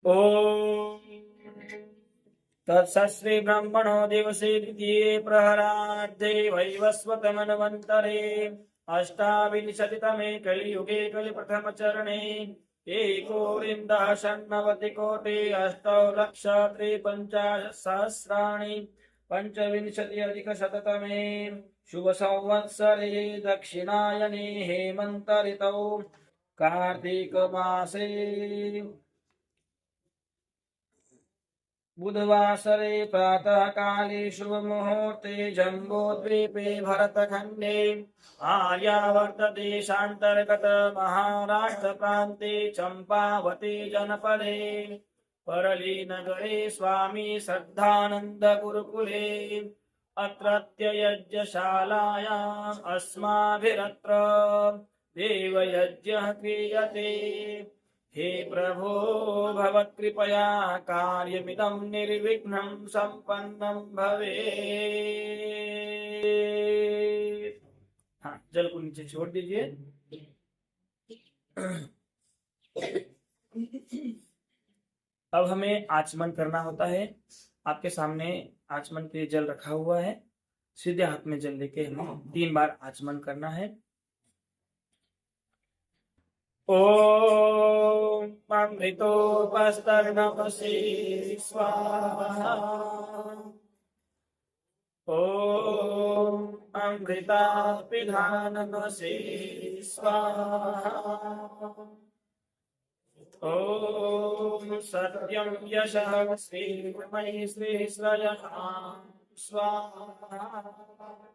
ओम तत्सश्री ब्रह्मणो दिवसे द्वितीये प्रहरार्धे वैवस्वतमन्वन्तरे अष्टाविंशतितमे कलियुगे कलिप्रथमचरणे एकोरिन्दषण्णवतिकोटि अष्टौ लक्ष त्रिपञ्चाशत्सहस्राणि पञ्चविंशत्यधिकशततमे शुभसंवत्सरे दक्षिणायने हेमन्त ऋतौ कार्तिकमासे बुधवासरे प्रातः काले शुभ मुहूर्ते जम्बूद्वीपे भरतखण्डे आर्यावर्त देशान्तर्गत महाराष्ट्र प्रान्ते चम्पावती जनपदे परली नगरे स्वामी श्रद्धानन्द गुरुकुले अत्रत्य यज्ञशालायाम् अस्माभिरत्र देवयज्ञः क्रियते। हे प्रभो भवत्कृपया कार्यमिदं निर्विघ्नं सम्पन्नं भवेत्। हाँ, जल को नीचे छोड़ दीजिए। अब हमें आचमन करना होता है। आपके सामने आचमन के लिए जल रखा हुआ है। सीधे हाथ में जल लेके हमें 3 बार आचमन करना है। ओम अमृतोपस्तर्णमसि स्वाहा। ओम अमृतापिधानमसि स्वाहा। ओम सत्यं यशः श्रीमयि श्री श्रयः स्वाहा।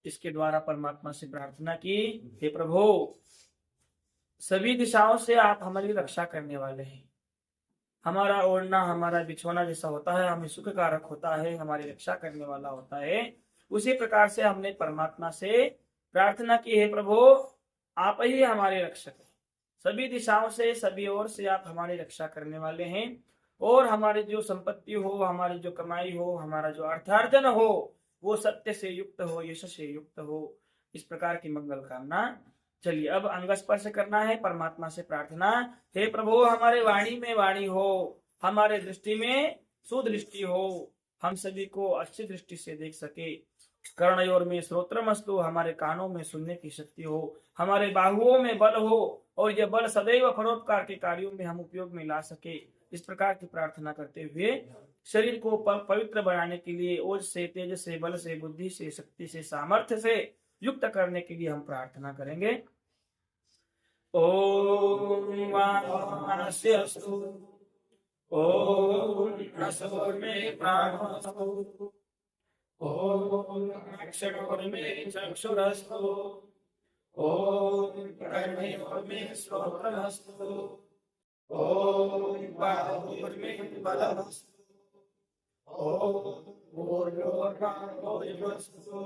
इसके द्वारा परमात्मा से प्रार्थना की, हे प्रभु सभी दिशाओं से आप हमारी रक्षा करने वाले हैं। हमारा ओढ़ना हमारा बिछोना जैसा होता है, हमें सुख कारक होता है, हमारी रक्षा करने वाला होता है, उसी प्रकार से हमने परमात्मा से प्रार्थना की, हे प्रभु आप ही हमारे रक्षक हैं। सभी दिशाओं से सभी ओर से आप हमारी रक्षा करने वाले हैं और हमारी जो संपत्ति हो, हमारी जो कमाई हो, हमारा जो अर्थार्जन हो वो सत्य से युक्त हो, यश से युक्त हो। इस प्रकार की मंगल कामना। चलिए अब अंग स्पर्श करना है, परमात्मा से प्रार्थना। हे प्रभु हमारे वाणी में वाणी हो, हमारे दृष्टि में सुदृष्टि हो, हम सभी को अच्छी दृष्टि से देख सके। कर्णयोर में श्रोत्रमस्तु, हमारे कानों में सुनने की शक्ति हो, हमारे बाहुओं में बल हो और यह बल सदैव परोपकार के कार्यों में हम उपयोग में ला सके। इस प्रकार की प्रार्थना करते हुए शरीर को पवित्र बनाने के लिए ओज से, तेज से, बल से, बुद्धि से, शक्ति से, सामर्थ्य से युक्त करने के लिए हम प्रार्थना करेंगे। ओम वास्यस्तु, ओम रसोर्मे प्राणस्तु, ओम अक्षरोर्मे चक्षुरस्तु, ओम कर्णयोर्मे श्रोत्रमस्तु, ओम बाहुर्मे बलमस्तु, ओम भूर्भुवस्सु,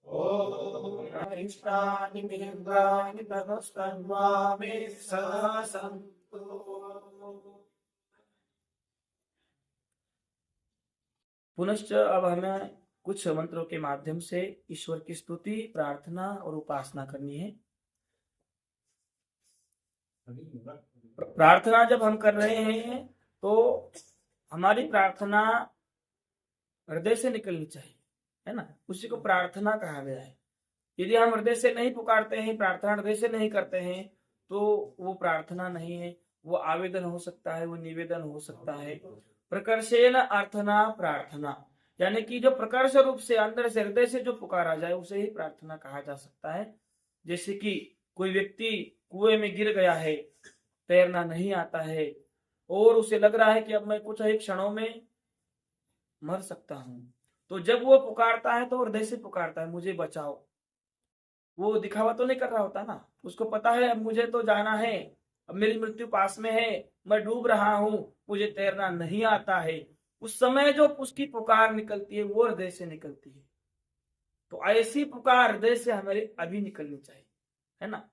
ओम अरिष्टानि मिन्द्राणि ततस्तन्वामे सदा सन्तु। पुनश्च अब हमें कुछ मंत्रों के माध्यम से ईश्वर की स्तुति, प्रार्थना और उपासना करनी है। प्रार्थना जब हम कर रहे हैं तो हमारी प्रार्थना हृदय से निकलनी चाहिए, है ना, उसी को प्रार्थना कहा गया है। यदि हम हृदय से नहीं पुकारते हैं, प्रार्थना हृदय से नहीं करते हैं तो वो प्रार्थना नहीं है, वो आवेदन हो सकता है, वो निवेदन हो सकता है। प्रकर्षेण अर्थना प्रार्थना, यानी कि जो प्रकर्ष रूप से अंदर से हृदय से जो पुकारा जाए उसे ही प्रार्थना कहा जा सकता है। जैसे कि कोई व्यक्ति कुएं में गिर गया है, तैरना नहीं आता है और उसे लग रहा है कि अब मैं कुछ ही क्षणों में मर सकता हूं, तो जब वो पुकारता है तो हृदय से पुकारता है, मुझे बचाओ। वो दिखावा तो नहीं कर रहा होता ना, उसको पता है अब मुझे तो जाना है, अब मेरी मृत्यु पास में है, मैं डूब रहा हूं, मुझे तैरना नहीं आता है। उस समय जो उसकी पुकार निकलती है वो हृदय से निकलती है। तो ऐसी पुकार हृदय से हमारी अभी निकलनी चाहिए, है ना।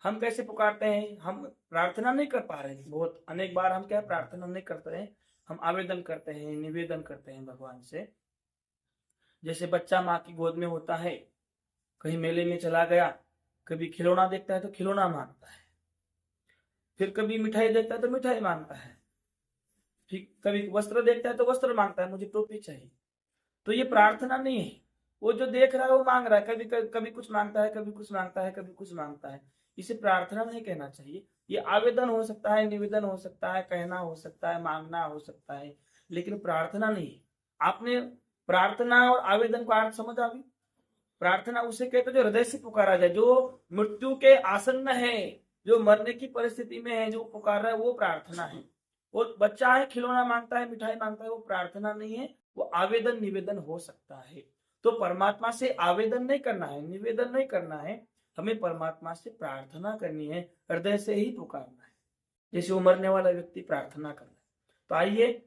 हम कैसे पुकारते हैं, हम प्रार्थना नहीं कर पा रहे हैं, बहुत अनेक बार हम क्या प्रार्थना नहीं करते हैं, हम आवेदन करते हैं, निवेदन करते हैं भगवान से। जैसे बच्चा माँ की गोद में होता है, कहीं मेले में चला गया, कभी खिलौना देखता है तो खिलौना मांगता है, फिर कभी मिठाई देखता है तो मिठाई मांगता है, फिर कभी वस्त्र देखता है तो वस्त्र मांगता है, मुझे टोपी चाहिए। तो ये प्रार्थना नहीं है, वो जो देख रहा है वो मांग रहा है, कभी कभी कुछ मांगता है, कभी कुछ मांगता है, कभी कुछ मांगता है। इसे प्रार्थना नहीं कहना चाहिए। ये आवेदन हो सकता है, निवेदन हो सकता है, कहना हो सकता है, मांगना हो सकता है, लेकिन प्रार्थना नहीं है। आपने प्रार्थना और आवेदन का अर्थ समझ आ गई? प्रार्थना उसे कहते जो हृदय से पुकारा जाए, जो मृत्यु के आसन्न है, जो मरने की परिस्थिति में है, जो पुकार रहा है, वो प्रार्थना है। वो बच्चा है, खिलौना मांगता है, मिठाई मांगता है, वो प्रार्थना नहीं है, वो आवेदन निवेदन हो सकता है। तो परमात्मा से आवेदन नहीं करना है, निवेदन नहीं करना है, हमें परमात्मा से प्रार्थना करनी है, हृदय से ही पुकारना है, जैसे वो मरने वाला व्यक्ति प्रार्थना कर रहा है। तो आइए,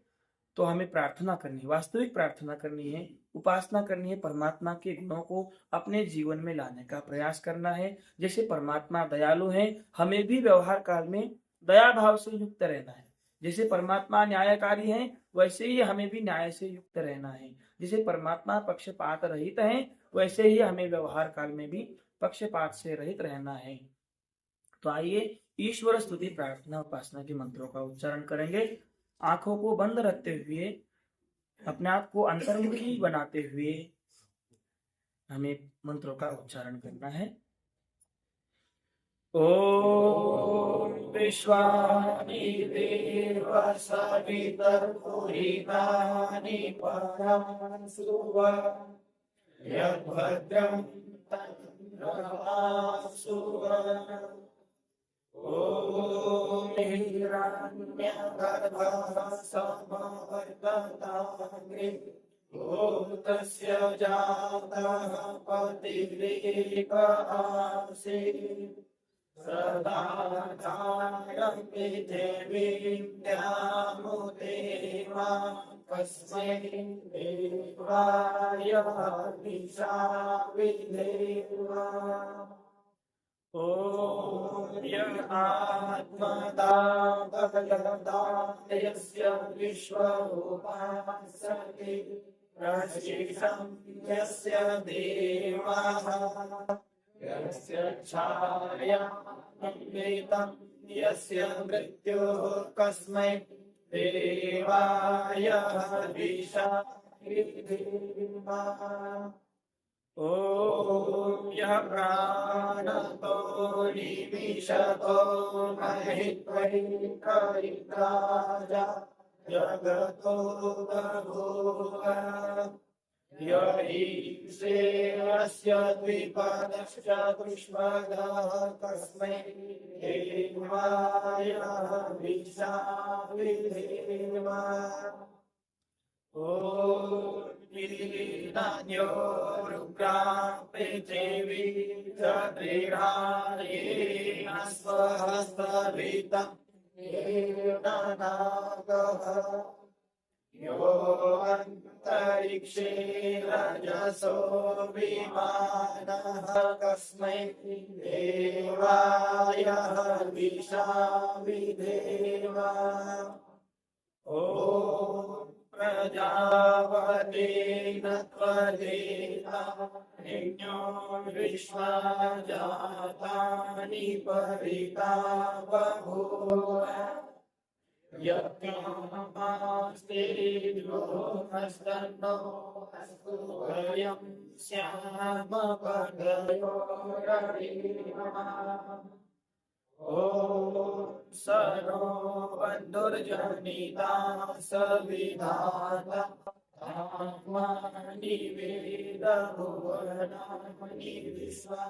तो हमें प्रार्थना करनी है, वास्तविक प्रार्थना करनी है, उपासना करनी है, परमात्मा के गुणों को अपने जीवन में लाने का प्रयास करना है। जैसे परमात्मा दयालु है, हमें भी व्यवहार काल में दया भाव से युक्त रहना है। जैसे परमात्मा न्यायकारी है, वैसे ही हमें भी न्याय से युक्त रहना है। जैसे परमात्मा पक्षपात रहित है, वैसे ही हमें व्यवहार काल में भी पक्षपात से रहित रहना है। तो आइए, ईश्वर स्तुति प्रार्थना उपासना के मंत्रों का उच्चारण करेंगे। आंखों को बंद रखते हुए, अपने आप को अंतर्मुखी बनाते हुए हमें मंत्रों का उच्चारण करना है। ओम विश्वानि देव सवितर्पुरितानि परं सुव यद्भद्रं तन्नमासु ओम हिरण्यगर्भः समवर्तताग्रे भूतस्य जातः पतिरेक आसीत् सदाचारं पृथिवीं द्यामुदेवा कस्मै देवाय दिशा विधेवा ओम आत्मदा भगवता यस्य विश्वरूपासति प्रशिषं यस्य देवाः यस्य छायान्वितं यस्य मृत्युः कस्मै देवाय दिशा विधेवा ओम यः प्राणतो निमिषतो महित्वैकैकाजा जगतो बभूव य ईशेयस्य द्विपदश्चतुष्पदः कस्मै देवाय दिशा विधेवा ओम नीलान्यो रुद्रा पृथिवी चतुर्हायेन स्वहस्तभितं येन नागः यो अन्तरिक्षे रजसो विमानः कस्मै देवाय दिशा विधेवा ओम प्रजापतेन त्वरेता निन्यो विश्वा जातानि परिता बभूव यज्ञमास्ते द्रोणस्तन्नो वयं स्याम पदयो रविमा ओम सरो बन्धुर्जनिता सविधाता आत्मानि वेद भुवनानि विश्वा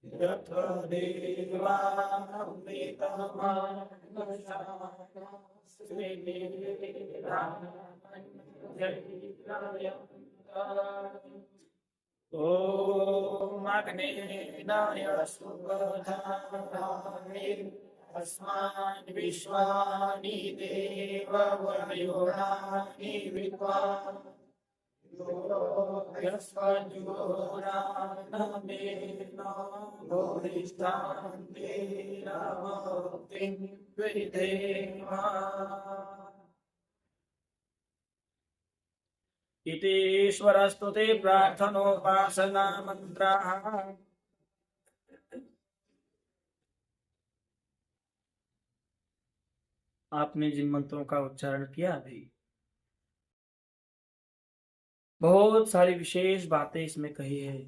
यत्र ओम अग्नेनाय सुबधानानि अस्मान् विश्वानि देव वयोरानि विद्वान् यस्वजुरानमेनो भूरिष्ठान्तेन मुक्तिं विधेमा इति ईश्वरस्तुते प्रार्थनोपासना मंत्राः। आपने जिन मंत्रों का उच्चारण किया अभी, बहुत सारी विशेष बातें इसमें कही है।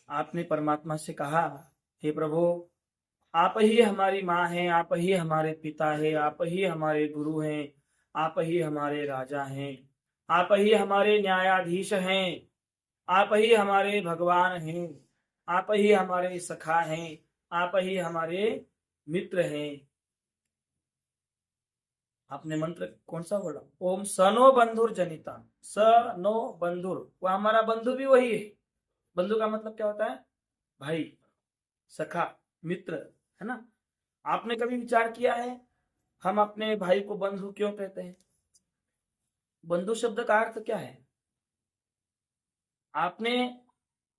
आपने परमात्मा से कहा, हे प्रभु, आप ही हमारी माँ हैं, आप ही हमारे पिता हैं, आप ही हमारे गुरु हैं, आप ही हमारे राजा हैं, आप ही हमारे न्यायाधीश हैं, आप ही हमारे भगवान हैं, आप ही हमारे सखा हैं, आप ही हमारे मित्र हैं। आपने मंत्र कौन सा बोला? ओम सनो बंधुर जनिता। स नो बंधुर, वो हमारा बंधु भी वही है। बंधु का मतलब क्या होता है? भाई, सखा, मित्र, है ना। आपने कभी विचार किया है हम अपने भाई को बंधु क्यों कहते हैं? बंधु शब्द का अर्थ क्या है? आपने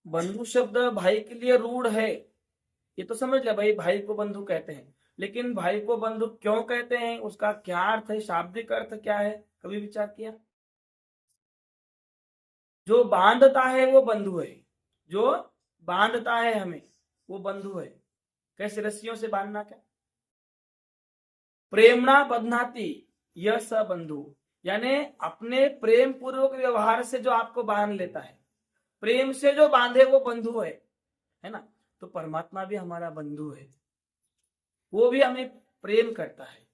बंधु शब्द भाई के लिए रूढ़ है, ये तो समझ लिया, भाई भाई को बंधु कहते हैं। लेकिन भाई को बंधु क्यों कहते हैं, उसका क्या अर्थ है, शाब्दिक अर्थ क्या है, कभी विचार किया? जो बांधता है वो बंधु है, जो बांधता है हमें वो बंधु है। कैसे? रस्सियों से बांधना। क्या? प्रेमणा बंधनाति यह स बंधु, यानी अपने प्रेम पूर्वक व्यवहार से जो आपको बांध लेता है, प्रेम से जो बांधे वो बंधु है ना। तो परमात्मा भी हमारा बंधु है, वो भी हमें प्रेम करता है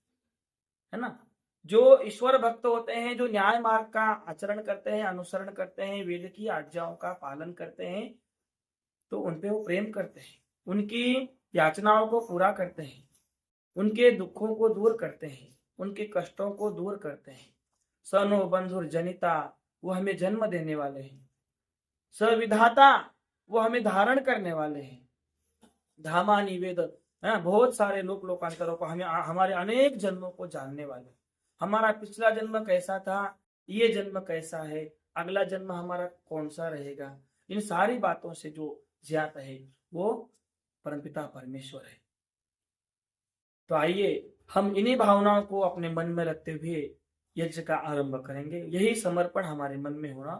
ना। जो ईश्वर भक्त होते हैं, जो न्याय मार्ग का आचरण करते हैं, अनुसरण करते हैं, वेद की आज्ञाओं का पालन करते हैं, तो उन पे वो प्रेम करते हैं, उनकी याचनाओं को पूरा करते हैं, उनके दुखों को दूर करते हैं, उनके कष्टों को दूर करते हैं। सनो बंधुर जनिता, वो हमें जन्म देने वाले हैं। सविधाता, वो हमें धारण करने वाले हैं। धामा निवेद, है, बहुत सारे लोक लोकांतरों को, हमें हमारे अनेक जन्मों को जानने वाले। हमारा पिछला जन्म कैसा था, ये जन्म कैसा है, अगला जन्म हमारा कौन सा रहेगा, इन सारी बातों से जो ज्ञात है वो परमपिता परमेश्वर है। तो आइए हम इन्हीं भावनाओं को अपने मन में रखते हुए यज्ञ का आरंभ करेंगे। यही समर्पण हमारे मन में होना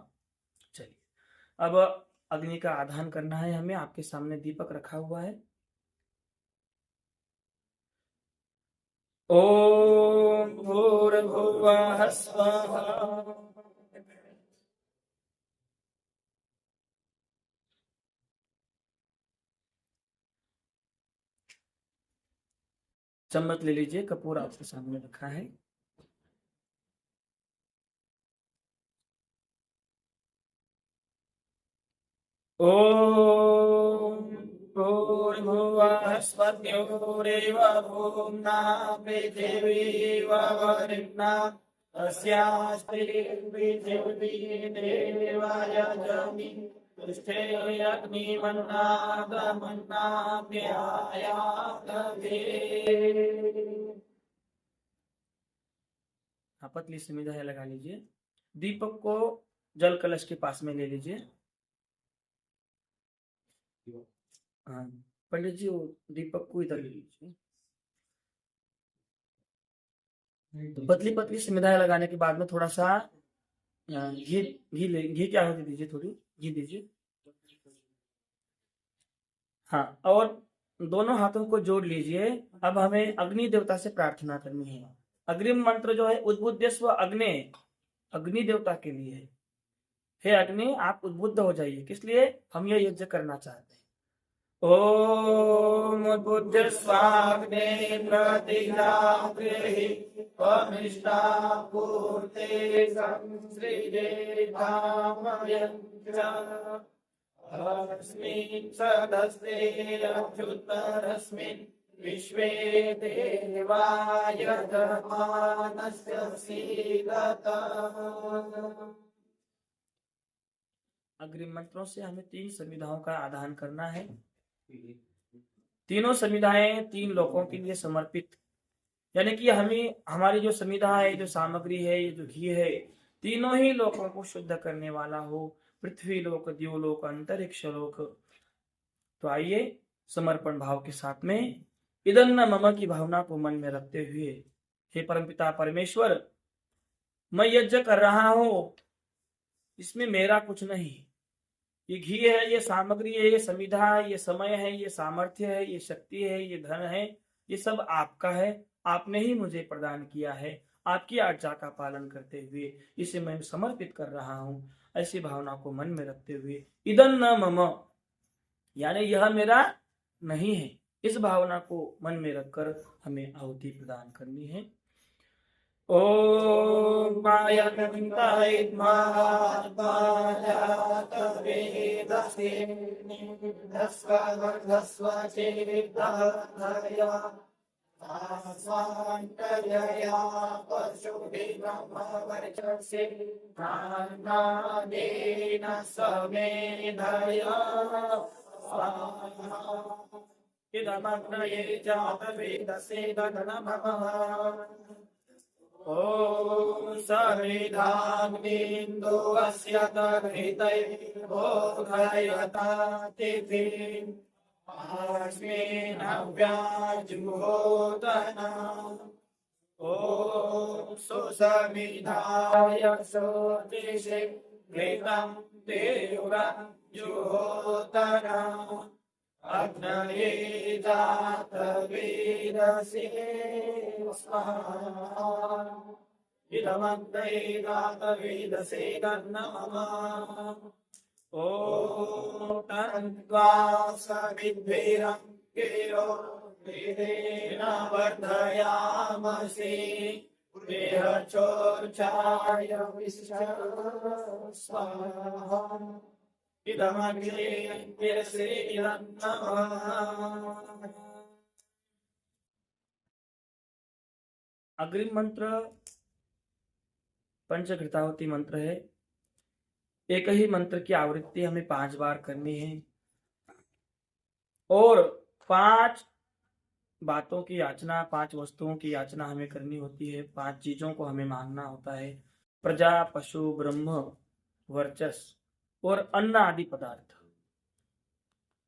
चाहिए। अब अग्नि का आधान करना है हमें। आपके सामने दीपक रखा हुआ है। ओम भूर्भुवः स्वः। चम्मच ले लीजिए, कपूर आपके सामने रखा है। ओम भूर्भुवः स्वः भूम्ना पृथिवी वरिण्या अस्यास्ति पृथिवी देवाय जनि पृष्ठे पतली सी मिठाई लगा लीजिए। दीपक को जल कलश के पास में ले लीजिए। हाँ पंडित जी, वो दीपक को इधर ले लीजिए। तो पतली पतली सी मिठाई लगाने के बाद में थोड़ा सा घी घी क्या होती दीजिए, थोड़ी घी दीजिए। हाँ, और दोनों हाथों को जोड़ लीजिए। अब हमें अग्नि देवता से प्रार्थना करनी है। अग्रिम मंत्र जो है उद्बुद्धस्व अग्नि, अग्नि देवता के लिए है। हे अग्नि, आप उद्बुद्ध हो जाइए। किस लिए? हम यह यज्ञ करना चाहते हैं। ओम उद्बुद्धस्वाग्ने प्रतिग्राह्रेहि अमिष्टा पूर्ते संसृजे धामयञ्च अस्मिन् सदस्ते अच्युतरस्मिन् विश्वे देवाय धर्मानस्य सीदत। अग्रिम मंत्रों से हमें 3 संविधाओं का आदान करना है। तीनों संविधाएं 3 लोकों के लिए समर्पित, यानी कि हमें हमारी जो संविधा है, जो सामग्री है, ये जो घी है, तीनों ही लोकों को शुद्ध करने वाला हो। पृथ्वी लोक, द्युलोक, अंतरिक्ष लोक। तो आइए समर्पण भाव के साथ में इदन्न मम की भावना को मन में रखते हुए, हे परमपिता परमेश्वर, मैं यज्ञ कर रहा हूं, इसमें मेरा कुछ नहीं। ये घी है, ये सामग्री है, ये संविधा है, ये समय है, ये सामर्थ्य है, ये शक्ति है, ये धन है, ये सब आपका है। आपने ही मुझे प्रदान किया है। आपकी आज्ञा का पालन करते हुए इसे मैं समर्पित कर रहा हूँ। ऐसी भावना को मन में रखते हुए इदं न मम, यानी यह मेरा नहीं है, इस भावना को मन में रखकर हमें आहुति प्रदान करनी है। ओम मायन्ताय महात्माजातवेदसे धस्व चेताधया स्वान्तर्यया पशुभिब्रह्मवर्चसे प्राणादेन समेधया स्वाहा। इदमग्नये जातवेदसे नमः। ॐ समिधाग्निन्दो अस्य तर्हितैर्बोधयता तिथिम् अस्मिन्नव्याजुहोतना। ॐ सुसमिधाय ज्योतिषे घृतं तीव्रं जुहोतना। अग्नये जातवेदसे स्वाहा। इदमग्नये जातवेदसे नमः। ॐ तन्त्वा समिद्भिरङ्गिरो वेदेन वर्धयामसि देहचोर्चाय विश्व स्वाहा। इदमग्ने यस्य नमः। अग्रिम मंत्र पंचघृतावती मंत्र है। एक ही मंत्र की आवृत्ति हमें 5 बार करनी है और 5 बातों की याचना, 5 वस्तुओं की याचना हमें करनी होती है। 5 चीजों को हमें मांगना होता है। प्रजा, पशु, ब्रह्म, वर्चस और अन्न आदि पदार्थ।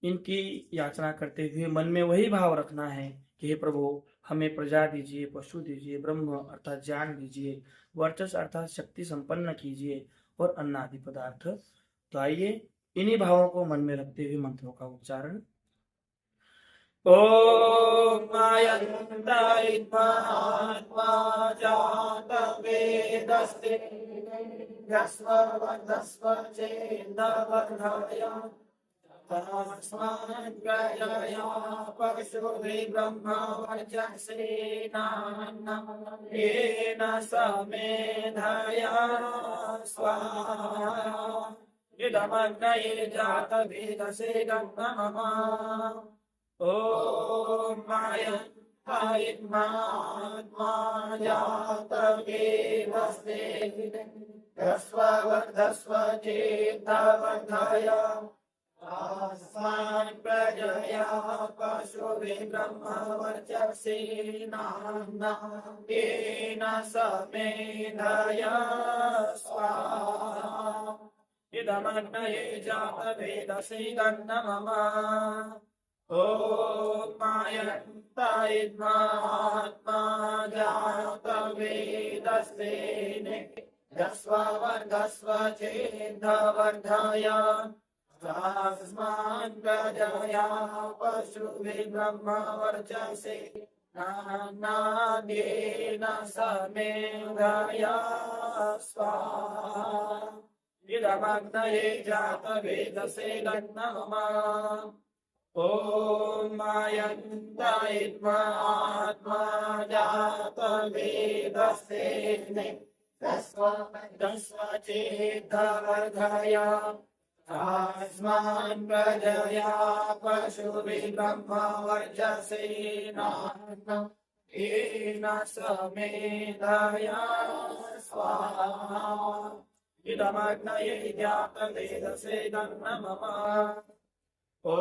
इनकी याचना करते हुए मन में वही भाव रखना है कि हे प्रभु, हमें प्रजा दीजिए, पशु दीजिए, ब्रह्म अर्थात ज्ञान दीजिए, वर्चस अर्थात शक्ति संपन्न कीजिए और अन्न आदि पदार्थ। तो आइए इन्हीं भावों को मन में रखते हुए मंत्रों का उच्चारण। ओम मायन्ताय महात्मा जातवेदस्ते धस्व चेताधया स्वान्तर्यया पशुभिब्रह्मवर्चसे येन समेधया स्वाहा। इदमग्नये जातवेदसे नमः। ॐ मायन्ताय महात्मा जातवेदस्ते धस्व चेताधया स्वान्तर्यया पशुभिब्रह्मवर्चसे येन समेधया स्वाहा। इदमग्नये जातवेदसे नमः। ॐ मायन्ताय महात्मा जातवेदस्ते धस्व चेताधया स्वान्तर्यया पशुभिब्रह्मवर्चसे येन समेधया स्वाहा। इदमग्नये जातवेदसे नमः। ॐ मायन्ताय महात्मा जातवेदस्ते धस्व चेताधया स्वान्तर्यया पशुभिब्रह्मवर्चसे येन समेधया स्वाहा। इदमग्नये जातवेदसे नमः। ॐ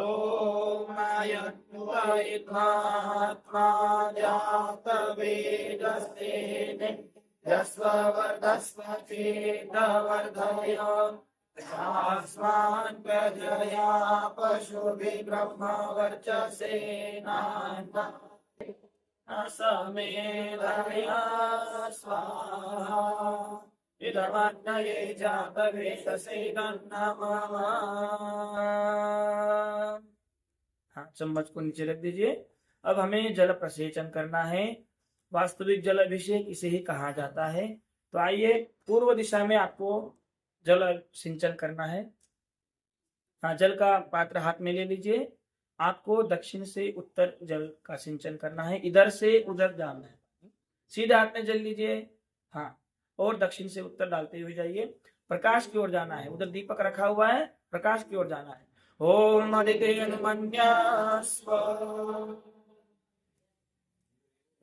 मायन्ताय महात्मा जातवेदस्ते धस्व चेताधया स्वान्तर्यया पशुभिब्रह्मवर्चसे समेधया स्वाहा। इदमग्नये जातवेदसे नमः। हाँ, चम्मच को नीचे रख दीजिए। अब हमें जल प्रसेचन करना है। वास्तविक जल अभिषेक इसे ही कहा जाता है। तो आइए पूर्व दिशा में आपको जल सिंचन करना है। हाँ, जल का पात्र हाथ में ले लीजिए। आपको दक्षिण से उत्तर जल का सिंचन करना है, इधर से उधर जाना है। सीधे हाथ में जल लीजिए, हाँ, और दक्षिण से उत्तर डालते हुए जाइए। प्रकाश की ओर जाना है, उधर दीपक रखा हुआ है, प्रकाश की ओर जाना है। ओम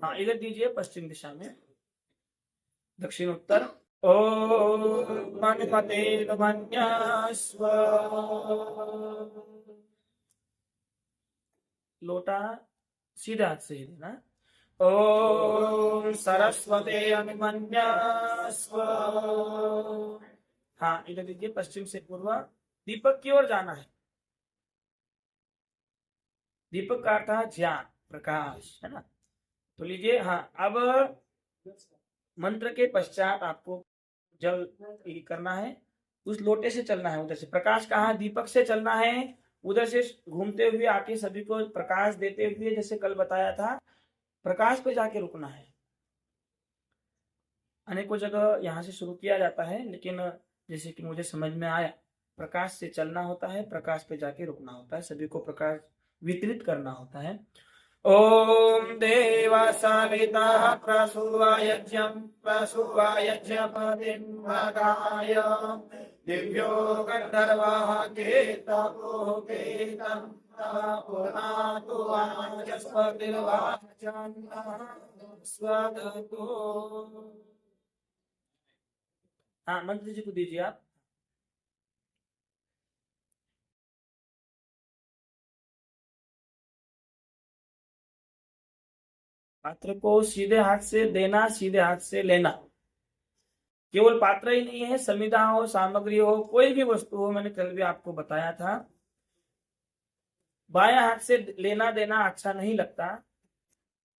हाँ, इधर दीजिए पश्चिम दिशा में, दक्षिण उत्तर। ओम लोटा सीधा हाथ से ही देना। ओम सरस्वती अनुमन्यास्व। हाँ, इधर दीजिए पश्चिम से पूर्व, दीपक की ओर जाना है। दीपक का अर्थ है ज्ञान, प्रकाश, है ना। तो लीजिए, हाँ, अब मंत्र के पश्चात आपको जल करना है, उस लोटे से चलना है। उधर से प्रकाश कहाँ, दीपक से चलना है, उधर से घूमते हुए आके सभी को प्रकाश देते हुए, जैसे कल बताया था, प्रकाश पे जाके रुकना है। अनेकों जगह यहाँ से शुरू किया जाता है, लेकिन जैसे कि मुझे समझ में आया, प्रकाश से चलना होता है, प्रकाश पे जाके रुकना होता है, सभी को प्रकाश वितरित करना होता है। ओम देव सविता प्रसुवायज्ञं प्रसुवायज्ञपतिं भगाय दिव्यो गन्धर्वः केतवो केतं पुनातु वाचस्पतिर्वाचं स्वदतो। हाँ, मंत्री जी को दीजिए आप। पात्र को सीधे हाथ से देना, सीधे हाथ से लेना। केवल पात्र ही नहीं है, संविधा हो, सामग्री हो, कोई भी वस्तु हो, मैंने कल भी आपको बताया था। बाएं हाथ से लेना देना अच्छा नहीं लगता।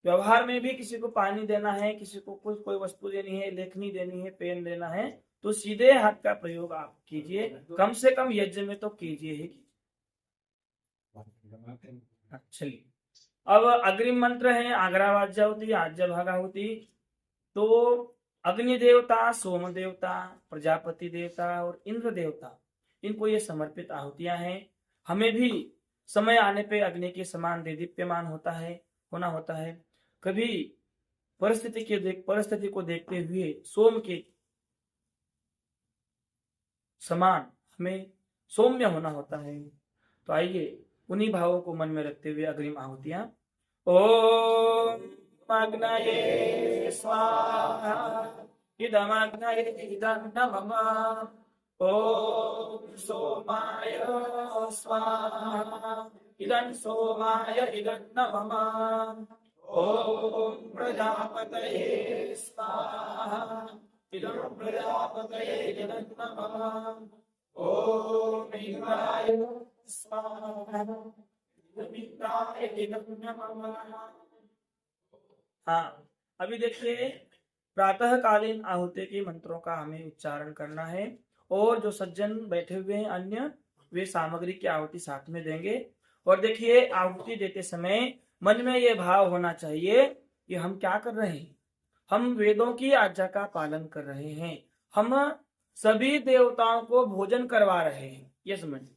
व्यवहार में भी किसी को पानी देना है, किसी को कोई वस्तु देनी है, लेखनी देनी है, पेन देना है, तो सीधे हाथ का प्रयोग आप कीजिए, कम से कम यज्ञ में तो कीजिए ही। चलिए, अब अग्रिम मंत्र है आग्रावाज्याहुति आज्य भागाहुति। तो अग्नि देवता, सोम देवता, प्रजापति देवता और इंद्र देवता, इनको ये समर्पित आहुतियां हैं। हमें भी समय आने पे अग्नि के समान दीप्यमान होना होता है। कभी परिस्थिति को देखते हुए सोम के समान हमें सौम्य होना होता है। तो आइए उन्हीं भावों को मन में रखते हुए अग्रिम आहुतियां। ओम अग्नये स्वाहा इदमग्नये इदं नमः। ओम सोमाय स्वाहा इदं सोमाय इदं नमः। ओम प्रजापतये स्वाहा इदं प्रजापतये इदं नमः। ओम इंद्राय स्वाहा। हाँ, अभी देखिए, प्रातःकालीन आहुति के मंत्रों का हमें उच्चारण करना है, और जो सज्जन बैठे हुए हैं अन्य, वे सामग्री की आहुति साथ में देंगे। और देखिए, आहुति देते समय मन में ये भाव होना चाहिए कि हम क्या कर रहे हैं, हम वेदों की आज्ञा का पालन कर रहे हैं, हम सभी देवताओं को भोजन करवा रहे हैं। ये समझिए,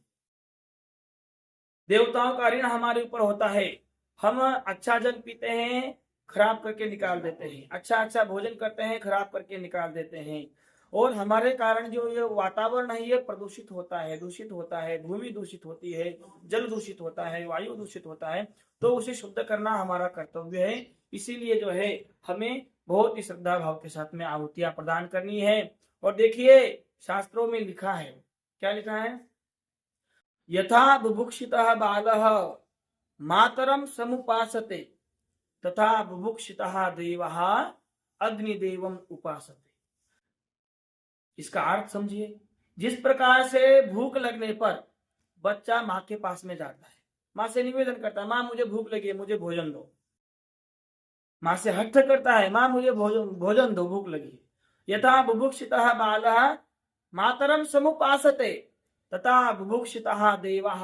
देवताओं का ऋण हमारे ऊपर होता है। हम अच्छा जल पीते हैं, खराब करके निकाल देते हैं, अच्छा भोजन करते हैं, खराब करके निकाल देते हैं, और हमारे कारण जो ये वातावरण है ये प्रदूषित होता है, दूषित होता है, भूमि दूषित होती है, जल दूषित होता है, वायु दूषित होता है। तो उसे शुद्ध करना हमारा कर्तव्य है। इसीलिए जो है हमें बहुत ही श्रद्धा भाव के साथ में आहुतियां प्रदान करनी है। और देखिए, शास्त्रों में लिखा है, क्या लिखा है, यथा बुभुक्षितः बालः मातरम समुपासते तथा बुभुक्षितः देवः अग्निदेवम उपासते। इसका अर्थ समझिए, जिस प्रकार से भूख लगने पर बच्चा माँ के पास में जाता है, माँ से निवेदन करता है, माँ मुझे भूख लगी है, मुझे भोजन दो। माँ से हठ करता है, माँ मुझे भोजन दो, भूख लगी। यथा बुभुक्षितः बालः मातरम समुपासते तथा बुभुक्षितः देवः,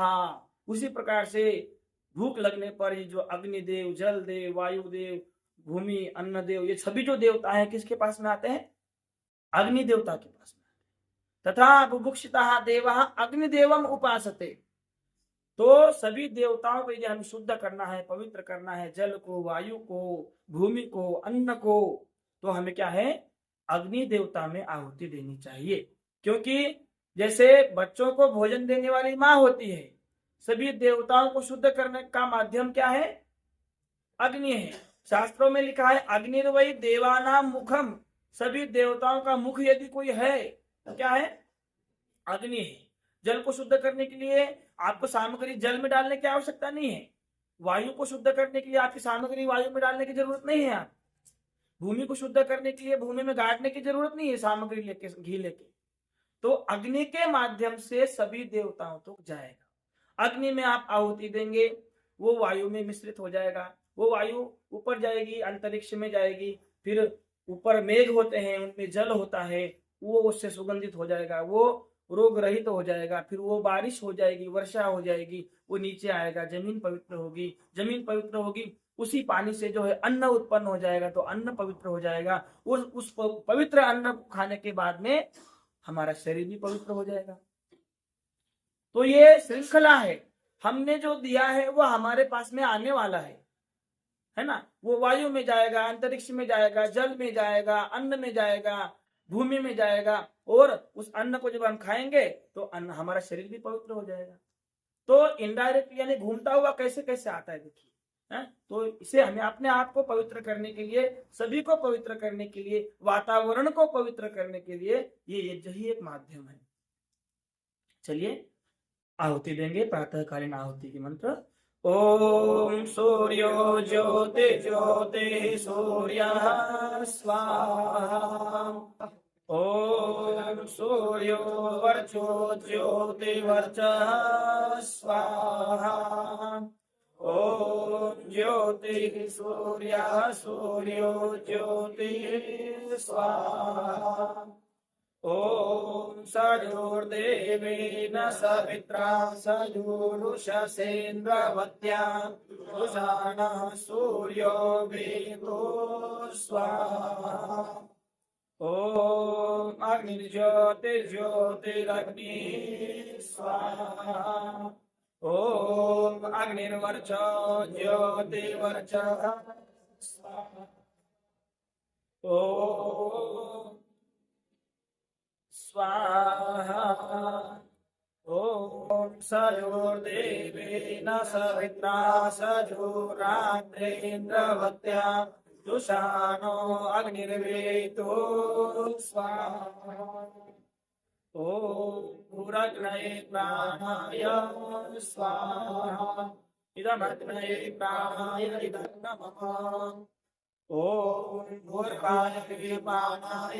उसी प्रकार से भूख लगने पर जो अग्निदेव, जल देव, वायु देव, भूमि, अन्न देव, ये सभी जो देवता हैं किसके पास में आते हैं? अग्नि देवता के पास में। तथा बुभुक्षितः देवः अग्निदेवम उपासते। तो सभी देवताओं को यदि हमें शुद्ध करना है, पवित्र करना है, जल को, वायु को, भूमि को, अन्न को, तो हमें क्या है? अग्नि देवता में आहुति देनी चाहिए। क्योंकि जैसे बच्चों को भोजन देने वाली माँ होती है, सभी देवताओं को शुद्ध करने का माध्यम क्या है? अग्नि है। शास्त्रों में लिखा है अग्निर्वै देवानां मुखम, सभी देवताओं का मुख यदि कोई है तो क्या है? अग्नि है। जल को शुद्ध करने के लिए आपको सामग्री जल में डालने की आवश्यकता नहीं है। वायु को शुद्ध करने के लिए आपकी सामग्री वायु में डालने की जरूरत नहीं है। आप भूमि को शुद्ध करने के लिए भूमि में गाड़ने की जरूरत नहीं है सामग्री लेके, घी लेके। तो अग्नि के माध्यम से सभी देवताओं तक जाएगा। अग्नि में आप आहुति देंगे, वो वायु में मिश्रित हो जाएगा, वो वायु ऊपर जाएगी, अंतरिक्ष में जाएगी, फिर ऊपर मेघ होते हैं, उनमें जल होता है, वो उससे सुगंधित हो जाएगा, वो रोग रहित हो जाएगा, फिर वो बारिश हो जाएगी, वर्षा हो जाएगी, वो नीचे आएगा, जमीन पवित्र होगी, जमीन पवित्र होगी, उसी पानी से जो है अन्न उत्पन्न हो जाएगा, तो अन्न पवित्र हो जाएगा। उस पवित्र अन्न खाने के बाद में हमारा शरीर भी पवित्र हो जाएगा। तो ये श्रृंखला है, हमने जो दिया है वो हमारे पास में आने वाला है ना। वो वायु में जाएगा, अंतरिक्ष में जाएगा, जल में जाएगा, अन्न में जाएगा, भूमि में जाएगा, और उस अन्न को जब हम खाएंगे तो अन्न, हमारा शरीर भी पवित्र हो जाएगा। तो इनडायरेक्ट यानी घूमता हुआ कैसे कैसे आता है, देखिए। तो इसे हमें अपने आप को पवित्र करने के लिए, सभी को पवित्र करने के लिए, वातावरण को पवित्र करने के लिए ये यज्ञ ही एक माध्यम है। चलिए आहुति देंगे, प्रातःकालीन आहुति की मंत्र। ओम सूर्यो ज्योति ज्योति सूर्यः स्वाहा। ओम सूर्यो वर्चो ज्योति वर्चः स्वाहा। ओम ज्योति सूर्यः सूर्यो ज्योति स्वाहा। ओम सजोर्देवेन सवित्रा सजोरुषसेन्द्रवत्या रुषाणः सूर्यो वेदो स्वाहा। ओम अग्निर्ज्योतिर्ज्योतिरग्निः स्वाहा। ओम अग्निर्वर्चो ज्योतिर्वर्चः स्वाहा। ओम स्वाहा। ओम सजोर्देवेन सवित्रा सजोरात्रेन्द्रवत्या जुषाणो अग्निर्वेदो स्वाहा। ओम भूरग्नये प्राणाय स्वाहा। इदमग्नये प्राणाय इदं नमः। ओम भूर्वायुवे पानाय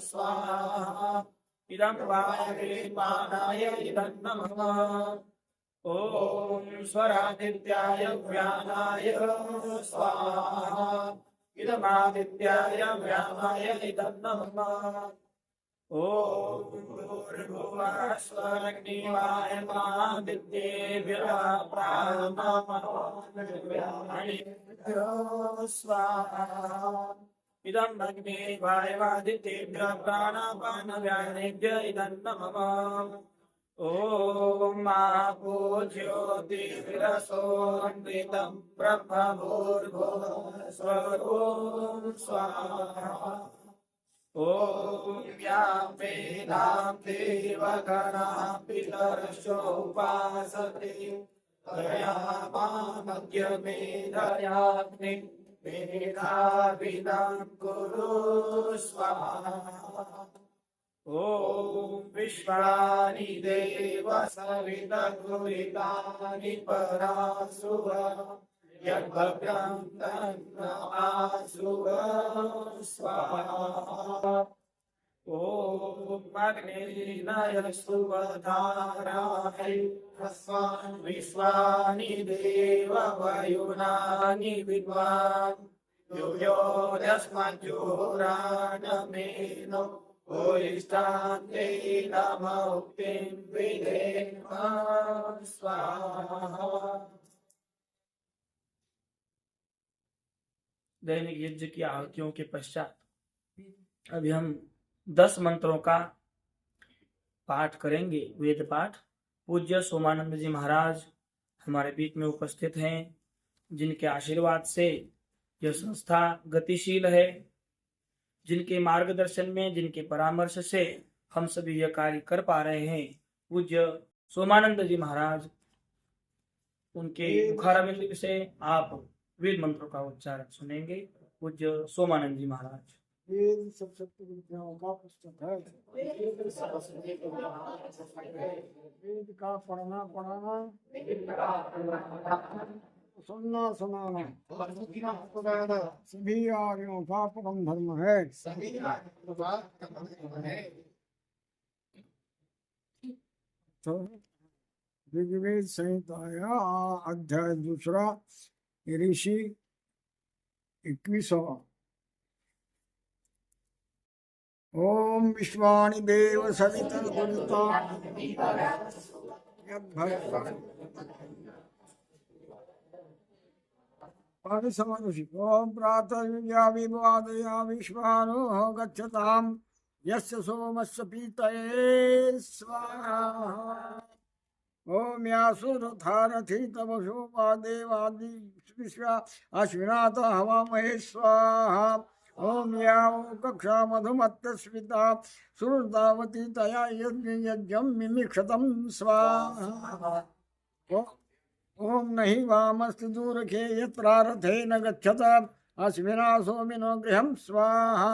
स्वाहा। इदं वायुवे पानाय इदं नमः। ओम स्वरादित्याय व्यानाय स्वाहा। इदमादित्याय व्यानाय इदं नमः। ओम भूर्भुवः स्वरग्निवायमादित्येभ्यः प्राणमः स्वाहा। इदं अग्ने वायवादित्येभ्यः प्राणापानव्यानेभ्यः इदं नमः। ओम आपो ज्योतिरसोऽन्वितं ब्रह्मभूर्भुवः स्वरों स्वाहा। ओम यां वेदां देवगणाः पितरश्चोपासते तयामामद्य मेधयाग्नि मेधाविदां कुरु स्वाहा। ओम विश्वानि देव सविता गुरितानि परासुव यद्भद्रं तन्न आसुव स्वाहा। ओम अग्निर्नय सुवधाराय विश्वानि देव वयुनानि विद्वान् यो यस्मज्जोराणमेनो भूयिष्ठान्ते नमोक्तिं विधेम स्वाहा। दैनिक यज्ञ की आहुतियों के पश्चात अभी हम 10 मंत्रों का पाठ करेंगे, वेद पाठ। पूज्य सोमानंद जी महाराज हमारे बीच में उपस्थित हैं, जिनके आशीर्वाद से यह संस्था गतिशील है, जिनके मार्गदर्शन में, जिनके परामर्श से हम सभी यह कार्य कर पा रहे हैं। पूज्य सोमानंद जी महाराज, उनके मुखारविंद से आप वेद मंत्रों का उच्चारण सुनेंगे। पूज्य सोमानंद जी महाराज। वेद सब सत्य विद्याओं का पुस्तक है। वेद का पढ़ना पढ़ाना, सुनना सुनाना सभी आर्यों का परम धर्म है। तो ऋग्वेद संहिता अध्याय 2 ऋषि 21वां। ओम विश्वानि देव सवितर्दुरिता ओम प्रातः विवादया विश्वानो गच्छताम् यस्य सोमस्य पीतये स्वाहा। ओम यासुरथारथि तमसोपा देवादि विश्वा अश्विनाथ हवामहे स्वाहा। ओम यावो कक्षा मधुमत्तस्मिता सुरदावती तया यज्ञं मिमिक्षतं स्वाहा। ओम नहि वामस्ति दूरखे यत्रारथे न गच्छत अश्विना सोमिनो गृहं स्वाहा।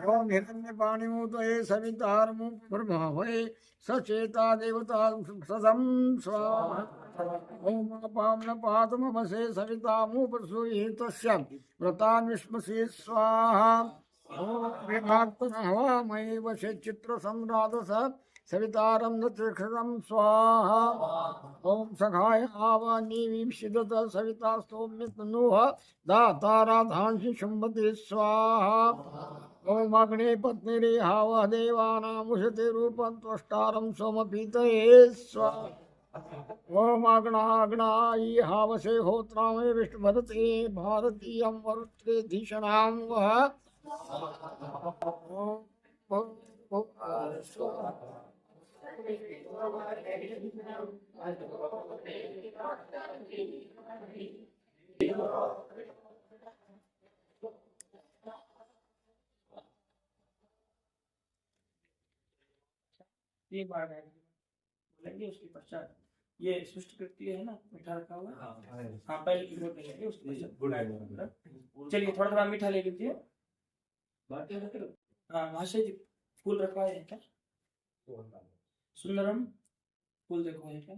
ओम हिरण्यपाणिमूतये सवितारमुपप्रभावये सचेता देवता सदं स्वाहा। ओम अपाम्नपातमसे सवितामुपसूये तस्य व्रतान्विष्मसे स्वाहा। ओम विभाक्तनहवामये वशे चित्रसम्रादस सवितारं नक्षत्रं स्वाहा। ओम सखाय आवानीवीक्षिदत सविता स्तोम्यतनुः दाताराधांसि शुम्भते स्वाहा। ओम अग्ने पत्नीरे हावः देवानामुषते रूपं त्वष्टारं सोमपीतये स्वाहा। ओम अग्नाई हावसे होत्रामे विष्णुभरते भारतीयं वरुत्रे धीषणां वः। तीन बार बोलेंगे, उसके पश्चात ये सृष्टि कृत्य है ना, मीठा रखा हुआ। हाँ पहले की बोल लेंगे, उसके पश्चात चलिए थोड़ा थोड़ा मीठा ले लीजिए। हाँ महाशय जी, फूल रखवा है क्या? सुंदरम फूल देखो है क्या?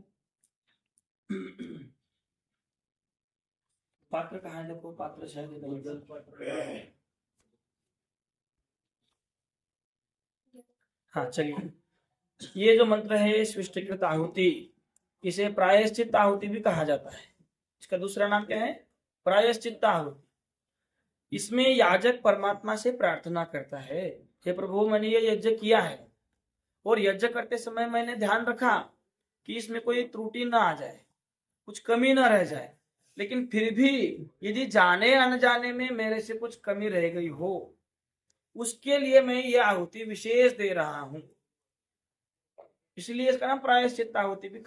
पात्र कहाँ है? देखो पात्र शायद। हाँ चलिए, ये जो मंत्र है सृष्टिकृत आहुति, इसे प्रायश्चित आहुति भी कहा जाता है। इसका दूसरा नाम क्या है? प्रायश्चित आहुति। इसमें याजक परमात्मा से प्रार्थना करता है, हे प्रभु मैंने ये यज्ञ किया है और यज्ञ करते समय मैंने ध्यान रखा कि इसमें कोई त्रुटि ना आ जाए, कुछ कमी ना रह जाए, लेकिन फिर भी यदि जाने अनजाने में मेरे से कुछ कमी रह गई हो, उसके लिए मैं ये आहुति विशेष दे रहा हूं। इसलिए इसका नाम प्रायश्चित आहुति भी